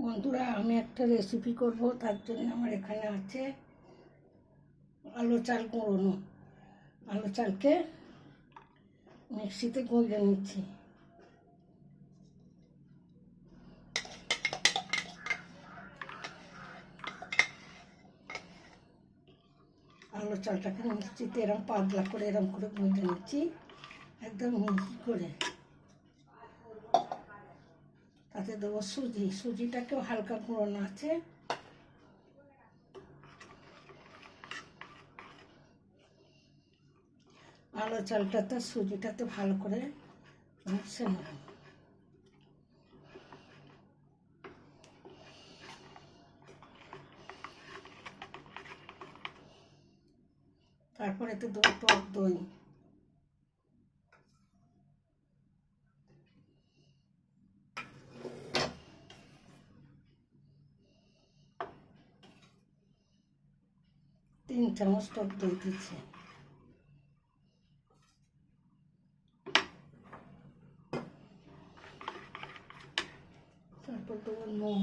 বন্ধুরা, আমি একটা রেসিপি করব, তার জন্য আমার এখানে আছে আলু চাল কুড়োনো। আলু চালকে মিক্সিতে গুঁড়ে নিচ্ছি। আলু চালটাকে মিক্সিতে এরকম পাতলা করে এরকম করে গুঁড়ে নিচ্ছি, একদম মিহি করে। তাতে দেবো সুজি। সুজিটাকেও হালকা গুঁড়োনো আছে। আলু চালটাতে সুজিটাতে ভালো করে মিশে নেব। তারপরে এতে দেবো টক দই। তিন চামচ টক দই দিচ্ছি। তারপর দেবো নুন।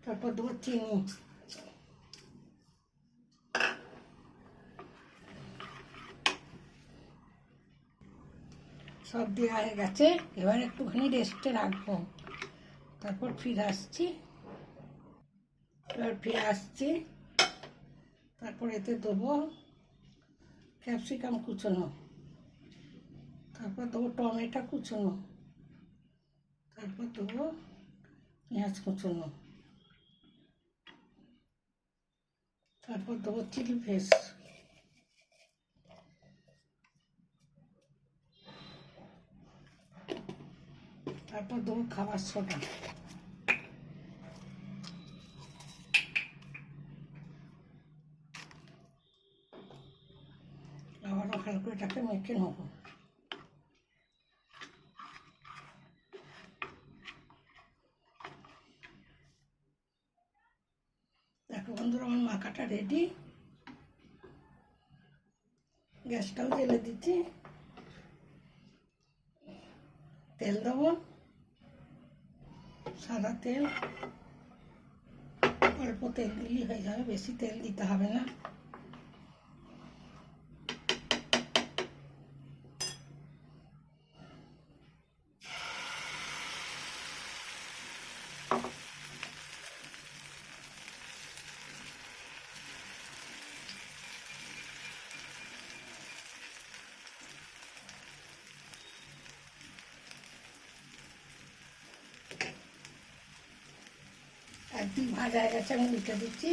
তারপর দেবো চিনি। সব দেওয়া হয়ে গেছে, এবার একটুখানি রেস্টে রাখবো। তারপর ফিরে আসছি। তারপর এতে দেবো ক্যাপসিকাম কুচোনো। তারপর দেবো টমেটো কুচোনো। তারপর দেবো পেঁয়াজ কুচোনো। তারপর দেবো চিলি ফ্লেক্স। তারপর দেবো খাবার সোডা। আবারও ভালো করে এটাকে মেখে নেবো। দেখো বন্ধুরা, আমার মাখাটা রেডি। গ্যাসটাও জ্বেলে দিচ্ছি। তেল দেবো, সাদা তেল। অল্প তেল দিলেই হয়ে যাবে, বেশি তেল দিতে হবে না। একদিক ভাজা হয়ে গেছে, আমি উল্টে দিচ্ছি।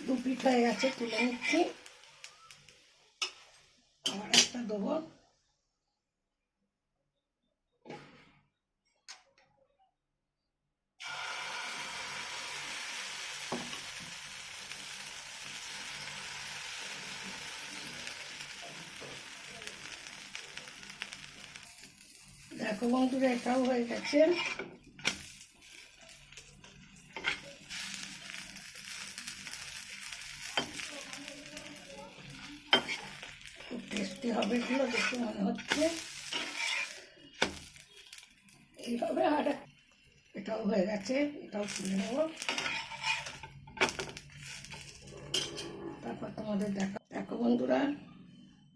দু পিঠ হয়ে গেছে, তুলে নিচ্ছি। আবার একটা দেবো। দেখো বন্ধুরা, এটাও হয়ে গেছে। খুব টেস্টি হবে এগুলো, দেখে মনে হচ্ছে। এইভাবে আর এটাও হয়ে গেছে, এটাও তুলে নেব। তারপর তোমাদের দেখো বন্ধুরা,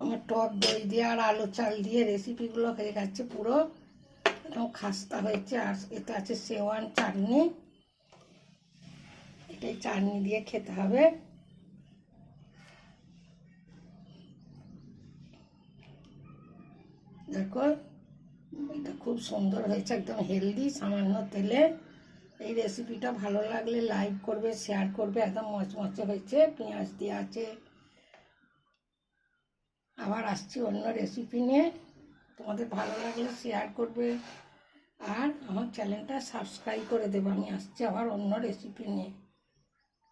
আমার টক দই দিয়ে আর আলু চাল দিয়ে রেসিপিগুলো হয়ে গেছে পুরো একদম খাস্তা হয়েছে। আর এতে আছে সেওয়ান চাটনি। এটাই চাটনি দিয়ে খেতে হবে। দেখো, এটা খুব সুন্দর হয়েছে, একদম হেলদি, সামান্য তেলে। এই রেসিপিটা ভালো লাগলে লাইক করবে, শেয়ার করবে। একদম মচমচে হয়েছে, পেঁয়াজ দিয়ে আছে। আবার আসছি অন্য রেসিপি নিয়ে। তোমাদের ভালো লাগলে শেয়ার করবে, আর আমার চ্যানেলটা সাবস্ক্রাইব করে দেবে। আমি আসছি আবার অন্য রেসিপি নিয়ে।